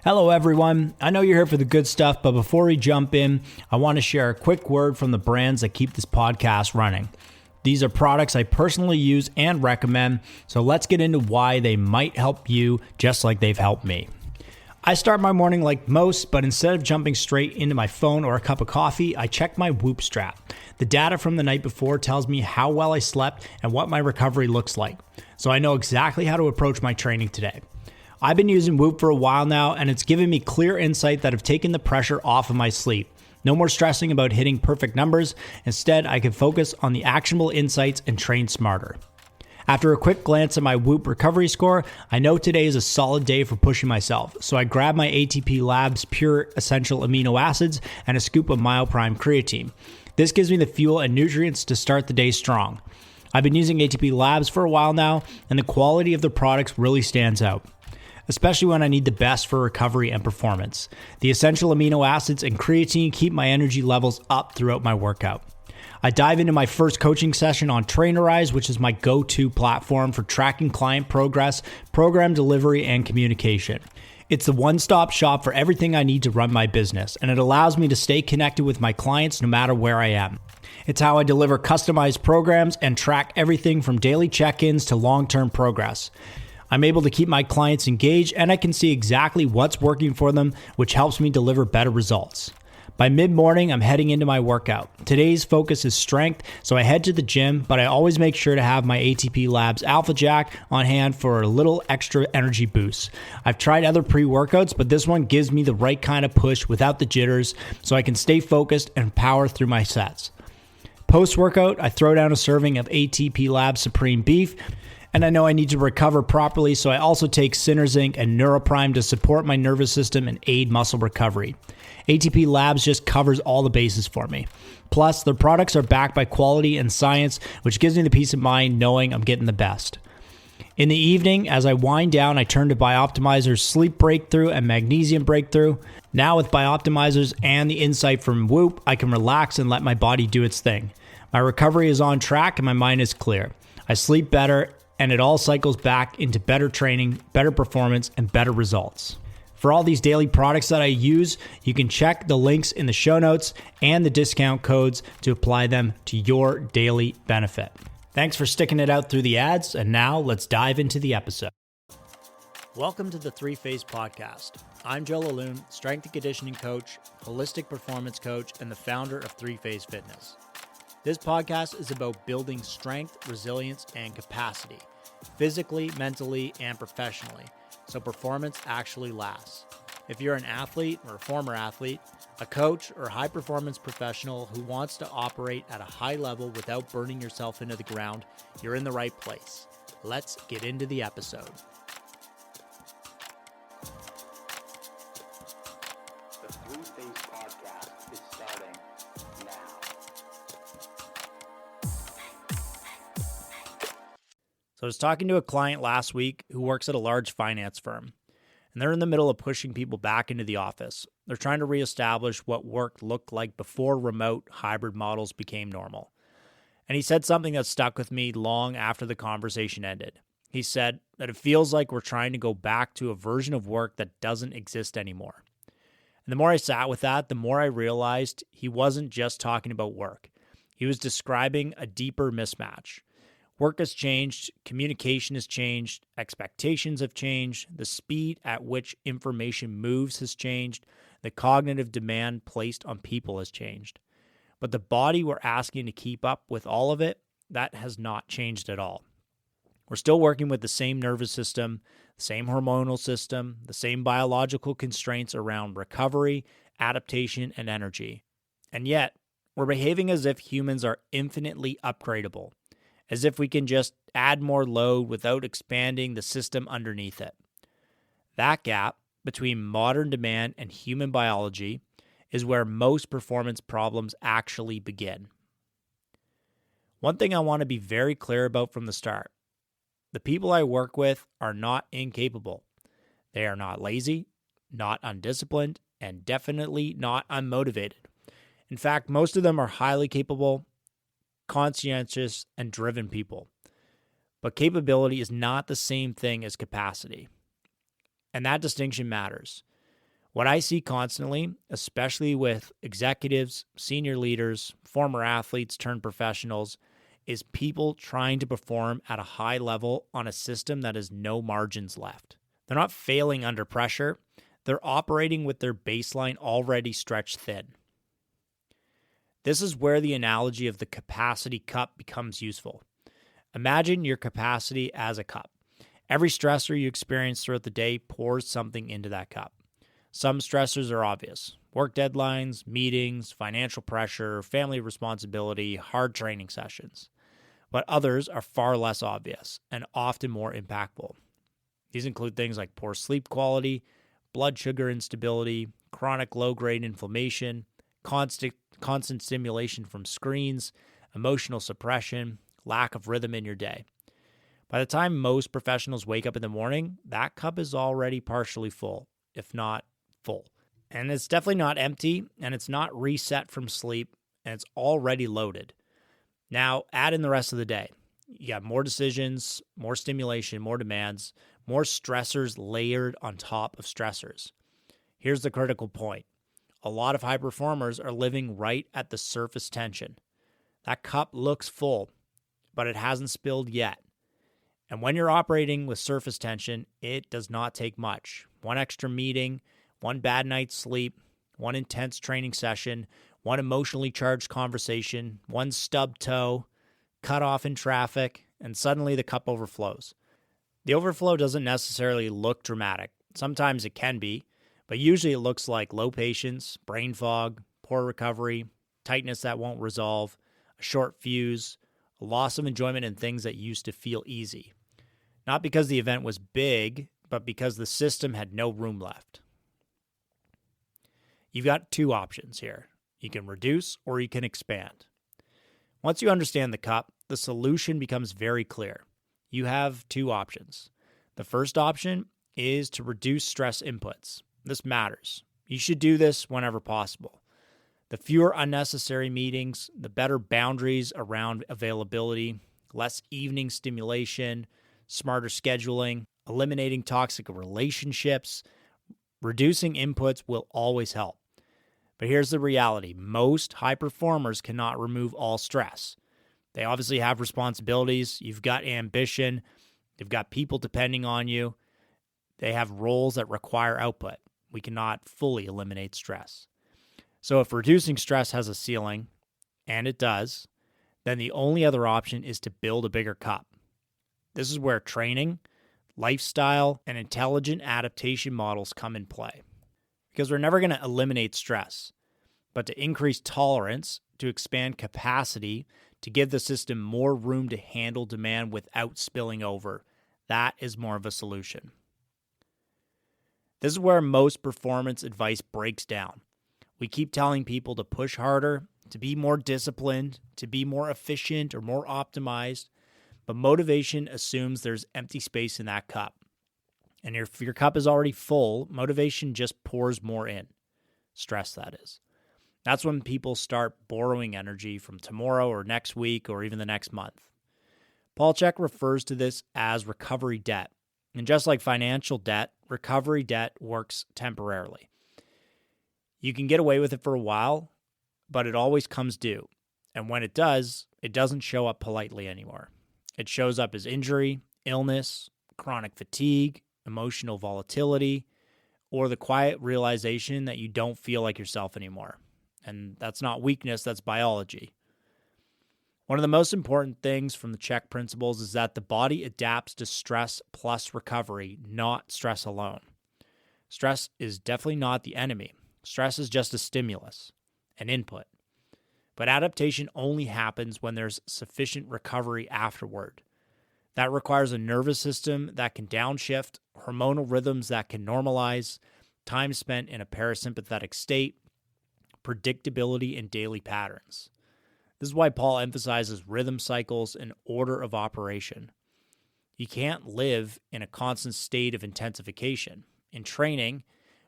Hello everyone, I know you're here for the good stuff, but before we jump in, I want to share a quick word from the brands that keep this podcast running. These are products I personally use and recommend, so let's get into why they might help you just like they've helped me. I start my morning like most, but instead of jumping straight into my phone or a cup of coffee, I check my Whoop strap. The data from the night before tells me how well I slept and what my recovery looks like, so I know exactly how to approach my training today. I've been using Whoop for a while now, and it's given me clear insight that have taken the pressure off of my sleep. No more stressing about hitting perfect numbers. Instead, I can focus on the actionable insights and train smarter. After a quick glance at my Whoop recovery score, I know today is a solid day for pushing myself, so I grab my ATP Labs Pure Essential Amino Acids and a scoop of MyoPrime Creatine. This gives me the fuel and nutrients to start the day strong. I've been using ATP Labs for a while now, and the quality of the products really stands out, especially when I need the best for recovery and performance. The essential amino acids and creatine keep my energy levels up throughout my workout. I dive into my first coaching session on Trainerize, which is my go-to platform for tracking client progress, program delivery, and communication. It's the one-stop shop for everything I need to run my business, and it allows me to stay connected with my clients no matter where I am. It's how I deliver customized programs and track everything from daily check-ins to long-term progress. I'm able to keep my clients engaged, and I can see exactly what's working for them, which helps me deliver better results. By mid-morning, I'm heading into my workout. Today's focus is strength, so I head to the gym, but I always make sure to have my ATP Labs Alpha Jack on hand for a little extra energy boost. I've tried other pre-workouts, but this one gives me the right kind of push without the jitters, so I can stay focused and power through my sets. Post-workout, I throw down a serving of ATP Labs Supreme Beef, and I know I need to recover properly, so I also take Synerzinc and Neuroprime to support my nervous system and aid muscle recovery. ATP Labs just covers all the bases for me. Plus, their products are backed by quality and science, which gives me the peace of mind knowing I'm getting the best. In the evening, as I wind down, I turn to Bioptimizer's Sleep Breakthrough and Magnesium Breakthrough. Now with Bioptimizers and the insight from Whoop, I can relax and let my body do its thing. My recovery is on track and my mind is clear. I sleep better, and it all cycles back into better training, better performance, and better results. For all these daily products that I use, you can check the links in the show notes and the discount codes to apply them to your daily benefit. Thanks for sticking it out through the ads, and now let's dive into the episode. Welcome to the Three Phase Podcast. I'm LaLeune, strength and conditioning coach, holistic performance coach, and the founder of Three Phase Fitness. This podcast is about building strength, resilience, and capacity, physically, mentally, and professionally, so performance actually lasts. If you're an athlete or a former athlete, a coach, or a high-performance professional who wants to operate at a high level without burning yourself into the ground, you're in the right place. Let's get into the episode. The Three Phase Podcast is starting now. So I was talking to a client last week who works at a large finance firm, and they're in the middle of pushing people back into the office. They're trying to reestablish what work looked like before remote hybrid models became normal. And he said something that stuck with me long after the conversation ended. He said that it feels like we're trying to go back to a version of work that doesn't exist anymore. And the more I sat with that, the more I realized he wasn't just talking about work. He was describing a deeper mismatch. Work has changed, communication has changed, expectations have changed, the speed at which information moves has changed, the cognitive demand placed on people has changed. But the body we're asking to keep up with all of it, that has not changed at all. We're still working with the same nervous system, the same hormonal system, the same biological constraints around recovery, adaptation, and energy. And yet, we're behaving as if humans are infinitely upgradable, as if we can just add more load without expanding the system underneath it. That gap between modern demand and human biology is where most performance problems actually begin. One thing I want to be very clear about from the start: the people I work with are not incapable. They are not lazy, not undisciplined, and definitely not unmotivated. In fact, most of them are highly capable, conscientious, and driven people. But capability is not the same thing as capacity. And that distinction matters. What I see constantly, especially with executives, senior leaders, former athletes turned professionals, is people trying to perform at a high level on a system that has no margins left. They're not failing under pressure. They're operating with their baseline already stretched thin. This is where the analogy of the capacity cup becomes useful. Imagine your capacity as a cup. Every stressor you experience throughout the day pours something into that cup. Some stressors are obvious: work deadlines, meetings, financial pressure, family responsibility, hard training sessions. But others are far less obvious and often more impactful. These include things like poor sleep quality, blood sugar instability, chronic low-grade inflammation, constant stimulation from screens, emotional suppression, lack of rhythm in your day. By the time most professionals wake up in the morning, that cup is already partially full, if not full. And it's definitely not empty, and it's not reset from sleep, and it's already loaded. Now, add in the rest of the day. You got more decisions, more stimulation, more demands, more stressors layered on top of stressors. Here's the critical point. A lot of high performers are living right at the surface tension. That cup looks full, but it hasn't spilled yet. And when you're operating with surface tension, it does not take much. One extra meeting, one bad night's sleep, one intense training session, one emotionally charged conversation, one stubbed toe, cut off in traffic, and suddenly the cup overflows. The overflow doesn't necessarily look dramatic. Sometimes it can be, but usually it looks like low patience, brain fog, poor recovery, tightness that won't resolve, a short fuse, a loss of enjoyment in things that used to feel easy. Not because the event was big, but because the system had no room left. You've got two options here. You can reduce or you can expand. Once you understand the cup, the solution becomes very clear. You have two options. The first option is to reduce stress inputs. This matters. You should do this whenever possible. The fewer unnecessary meetings, the better boundaries around availability, less evening stimulation, smarter scheduling, eliminating toxic relationships, reducing inputs will always help. But here's the reality. Most high performers cannot remove all stress. They obviously have responsibilities. You've got ambition. You've got people depending on you. They have roles that require output. We cannot fully eliminate stress. So if reducing stress has a ceiling, and it does, then the only other option is to build a bigger cup. This is where training, lifestyle, and intelligent adaptation models come in play. Because we're never going to eliminate stress, but to increase tolerance, to expand capacity, to give the system more room to handle demand without spilling over, that is more of a solution. This is where most performance advice breaks down. We keep telling people to push harder, to be more disciplined, to be more efficient or more optimized, but motivation assumes there's empty space in that cup. And if your cup is already full, motivation just pours more in. Stress, that is. That's when people start borrowing energy from tomorrow or next week or even the next month. Paul Chek refers to this as recovery debt. And just like financial debt, recovery debt works temporarily. You can get away with it for a while, but it always comes due. And when it does, it doesn't show up politely anymore. It shows up as injury, illness, chronic fatigue, emotional volatility, or the quiet realization that you don't feel like yourself anymore. And that's not weakness, that's biology. One of the most important things from the Chek principles is that the body adapts to stress plus recovery, not stress alone. Stress is definitely not the enemy. Stress is just a stimulus, an input. But adaptation only happens when there's sufficient recovery afterward. That requires a nervous system that can downshift, hormonal rhythms that can normalize, time spent in a parasympathetic state, predictability in daily patterns. This is why Paul emphasizes rhythm cycles and order of operation. You can't live in a constant state of intensification. In training,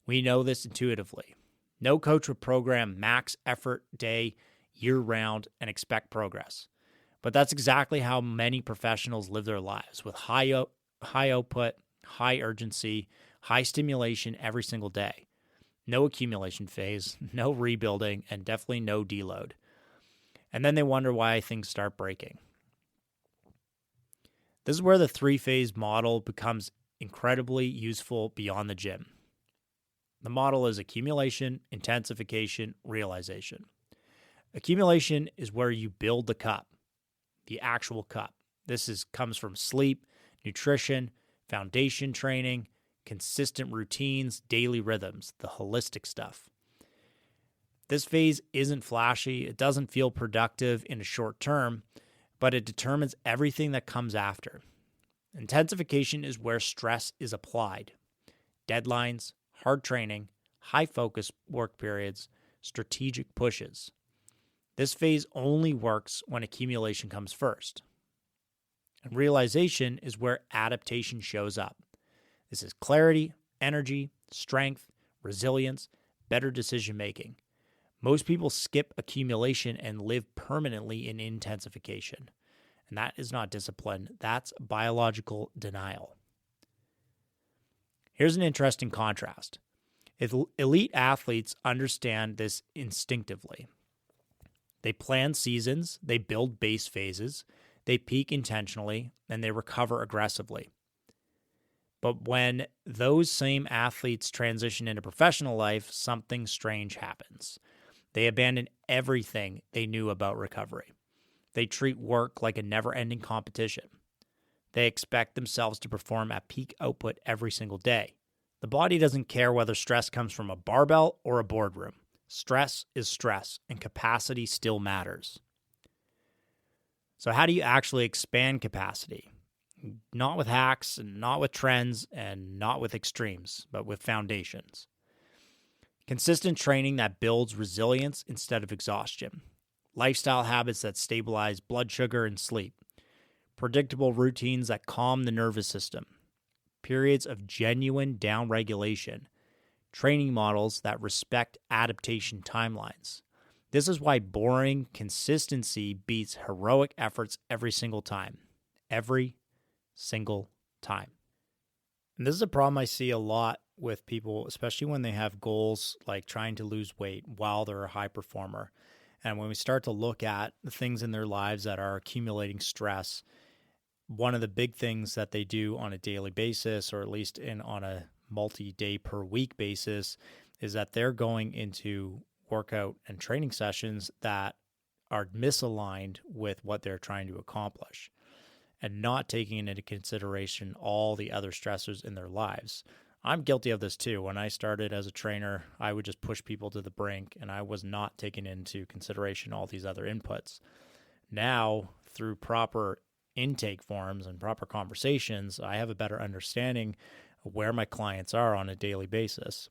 we know this intuitively. No coach would program max effort day year-round and expect progress. But that's exactly how many professionals live their lives, with high output, high urgency, high stimulation every single day. No accumulation phase, no rebuilding, and definitely no deload. And then they wonder why things start breaking. This is where the 3-phase model becomes incredibly useful beyond the gym. The model is accumulation, intensification, realization. Accumulation is where you build the cup, the actual cup. This comes from sleep, nutrition, foundation training, consistent routines, daily rhythms, the holistic stuff. This phase isn't flashy. It doesn't feel productive in a short term, but it determines everything that comes after. Intensification is where stress is applied. Deadlines, hard training, high focus work periods, strategic pushes. This phase only works when accumulation comes first. And realization is where adaptation shows up. This is clarity, energy, strength, resilience, better decision making. Most people skip accumulation and live permanently in intensification. And that is not discipline, that's biological denial. Here's an interesting contrast. Elite athletes understand this instinctively. They plan seasons, they build base phases, they peak intentionally, and they recover aggressively. But when those same athletes transition into professional life, something strange happens. They abandon everything they knew about recovery. They treat work like a never-ending competition. They expect themselves to perform at peak output every single day. The body doesn't care whether stress comes from a barbell or a boardroom. Stress is stress, and capacity still matters. So how do you actually expand capacity? Not with hacks, and not with trends, and not with extremes, but with foundations. Consistent training that builds resilience instead of exhaustion. Lifestyle habits that stabilize blood sugar and sleep. Predictable routines that calm the nervous system. Periods of genuine downregulation. Training models that respect adaptation timelines. This is why boring consistency beats heroic efforts every single time. Every single time. And this is a problem I see a lot with people, especially when they have goals like trying to lose weight while they're a high performer. And when we start to look at the things in their lives that are accumulating stress, one of the big things that they do on a daily basis, or at least on a multi-day per week basis, is that they're going into workout and training sessions that are misaligned with what they're trying to accomplish and not taking into consideration all the other stressors in their lives. I'm guilty of this too. When I started as a trainer, I would just push people to the brink, and I was not taking into consideration all these other inputs. Now, through proper intake forms and proper conversations, I have a better understanding of where my clients are on a daily basis.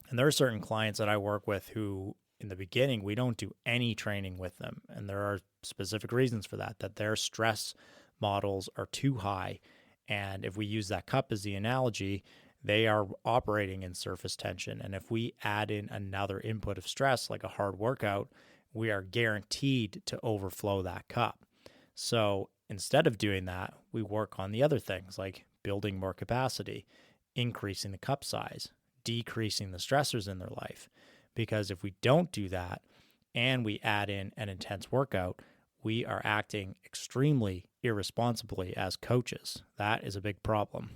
And there are certain clients that I work with who, in the beginning, we don't do any training with them. And there are specific reasons for that their stress models are too high. And if we use that cup as the analogy, they are operating in surface tension. And if we add in another input of stress, like a hard workout, we are guaranteed to overflow that cup. So instead of doing that, we work on the other things like building more capacity, increasing the cup size, decreasing the stressors in their life. Because if we don't do that and we add in an intense workout, we are acting extremely irresponsibly as coaches. That is a big problem.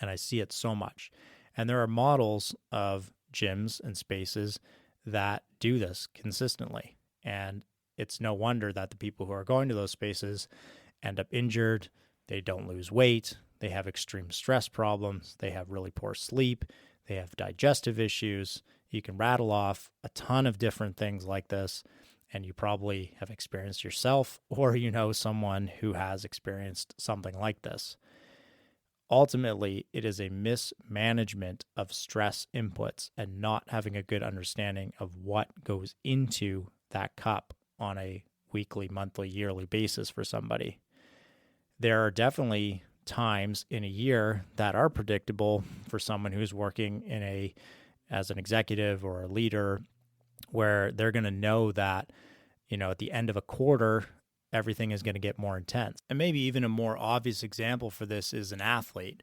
And I see it so much. And there are models of gyms and spaces that do this consistently. And it's no wonder that the people who are going to those spaces end up injured. They don't lose weight. They have extreme stress problems. They have really poor sleep. They have digestive issues. You can rattle off a ton of different things like this, and you probably have experienced yourself, or you know someone who has experienced something like this. Ultimately, it is a mismanagement of stress inputs and not having a good understanding of what goes into that cup on a weekly, monthly, yearly basis for somebody. There are definitely times in a year that are predictable for someone who's working as an executive or a leader, where they're going to know that, at the end of a quarter, everything is going to get more intense. And maybe even a more obvious example for this is an athlete,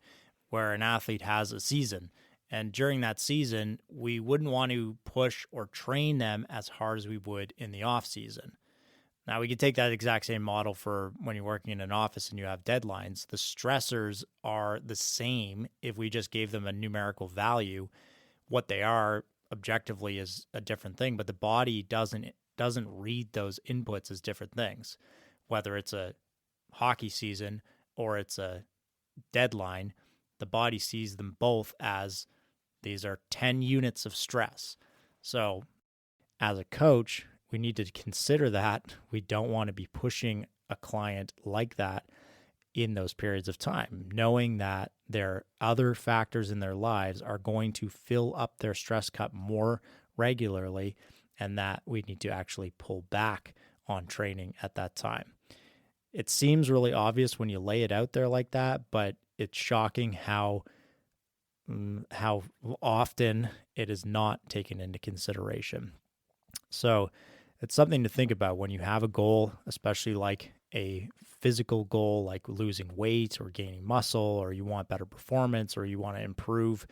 where an athlete has a season And during that season, we wouldn't want to push or train them as hard as we would in the off season. Now, we could take that exact same model for when you're working in an office and you have deadlines. The stressors are the same if we just gave them a numerical value. What they are objectively is a different thing, but the body doesn't read those inputs as different things. Whether it's a hockey season or it's a deadline, the body sees them both as these are 10 units of stress. So as a coach, we need to consider that we don't want to be pushing a client like that in those periods of time, knowing that there are other factors in their lives are going to fill up their stress cup more regularly, and that we need to actually pull back on training at that time. It seems really obvious when you lay it out there like that, but it's shocking how often it is not taken into consideration. So it's something to think about when you have a goal, especially like a physical goal, like losing weight or gaining muscle, or you want better performance, or you want to improve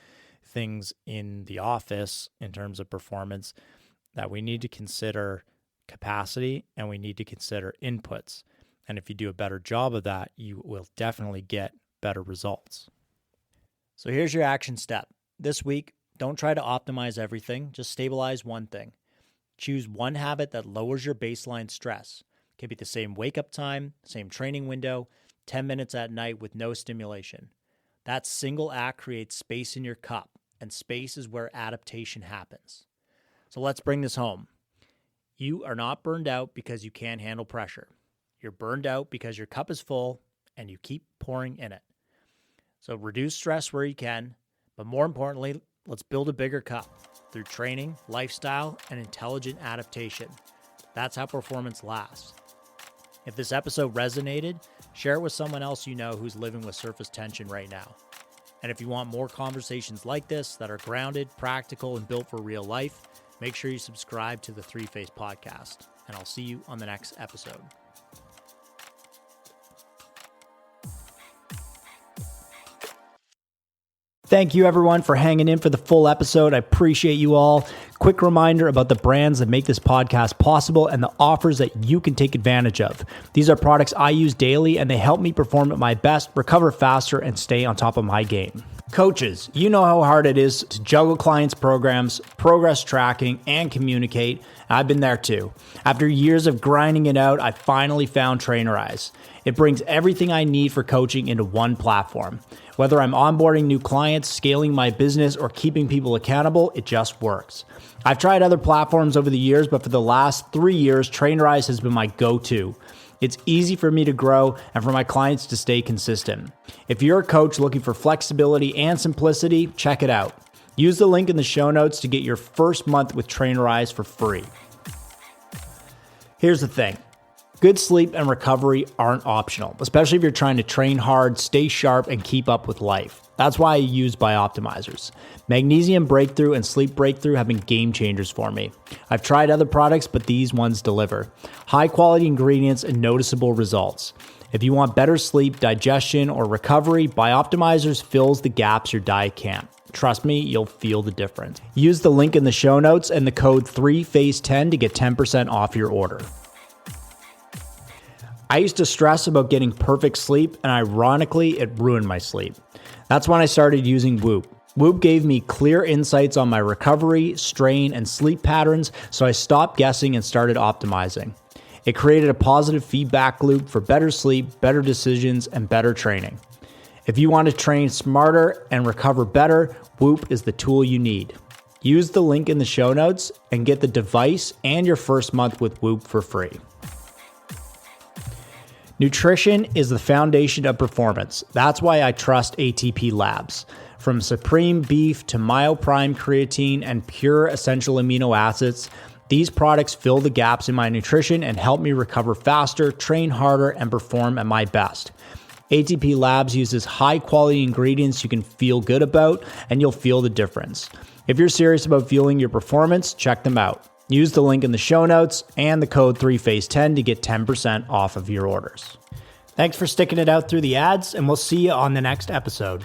things in the office in terms of performance, that we need to consider capacity and we need to consider inputs. And if you do a better job of that, you will definitely get better results. So here's your action step. This week, don't try to optimize everything, just stabilize one thing. Choose one habit that lowers your baseline stress. It can be the same wake-up time, same training window, 10 minutes at night with no stimulation. That single act creates space in your cup, and space is where adaptation happens. So let's bring this home. You are not burned out because you can't handle pressure. You're burned out because your cup is full and you keep pouring in it. So reduce stress where you can, but more importantly, let's build a bigger cup through training, lifestyle, and intelligent adaptation. That's how performance lasts. If this episode resonated, share it with someone else you know who's living with surface tension right now. And if you want more conversations like this that are grounded, practical, and built for real life, make sure you subscribe to the Three Face Podcast, and I'll see you on the next episode. Thank you, everyone, for hanging in for the full episode. I appreciate you all. Quick reminder about the brands that make this podcast possible and the offers that you can take advantage of. These are products I use daily, and they help me perform at my best, recover faster, and stay on top of my game. Coaches, you know how hard it is to juggle clients' programs, progress tracking, and communicate. I've been there too. After years of grinding it out, I finally found Trainerize. It brings everything I need for coaching into one platform. Whether I'm onboarding new clients, scaling my business, or keeping people accountable, it just works. I've tried other platforms over the years, but for the last 3 years, Trainerize has been my go-to. It's easy for me to grow and for my clients to stay consistent. If you're a coach looking for flexibility and simplicity, check it out. Use the link in the show notes to get your first month with Trainerize for free. Here's the thing. Good sleep and recovery aren't optional, especially if you're trying to train hard, stay sharp, and keep up with life. That's why I use Bioptimizers. Magnesium Breakthrough and Sleep Breakthrough have been game changers for me. I've tried other products, but these ones deliver. High quality ingredients and noticeable results. If you want better sleep, digestion, or recovery, Bioptimizers fills the gaps your diet can't. Trust me, you'll feel the difference. Use the link in the show notes and the code 3FACE10 to get 10% off your order. I used to stress about getting perfect sleep, and ironically, it ruined my sleep. That's when I started using Whoop. Whoop gave me clear insights on my recovery, strain, and sleep patterns, so I stopped guessing and started optimizing. It created a positive feedback loop for better sleep, better decisions, and better training. If you want to train smarter and recover better, Whoop is the tool you need. Use the link in the show notes and get the device and your first month with Whoop for free. Nutrition is the foundation of performance. That's why I trust ATP Labs. From Supreme Beef to MyoPrime Creatine and Pure Essential Amino Acids, these products fill the gaps in my nutrition and help me recover faster, train harder, and perform at my best. ATP Labs uses high-quality ingredients you can feel good about, and you'll feel the difference. If you're serious about fueling your performance, check them out. Use the link in the show notes and the code 3FACE10 to get 10% off of your orders. Thanks for sticking it out through the ads, and we'll see you on the next episode.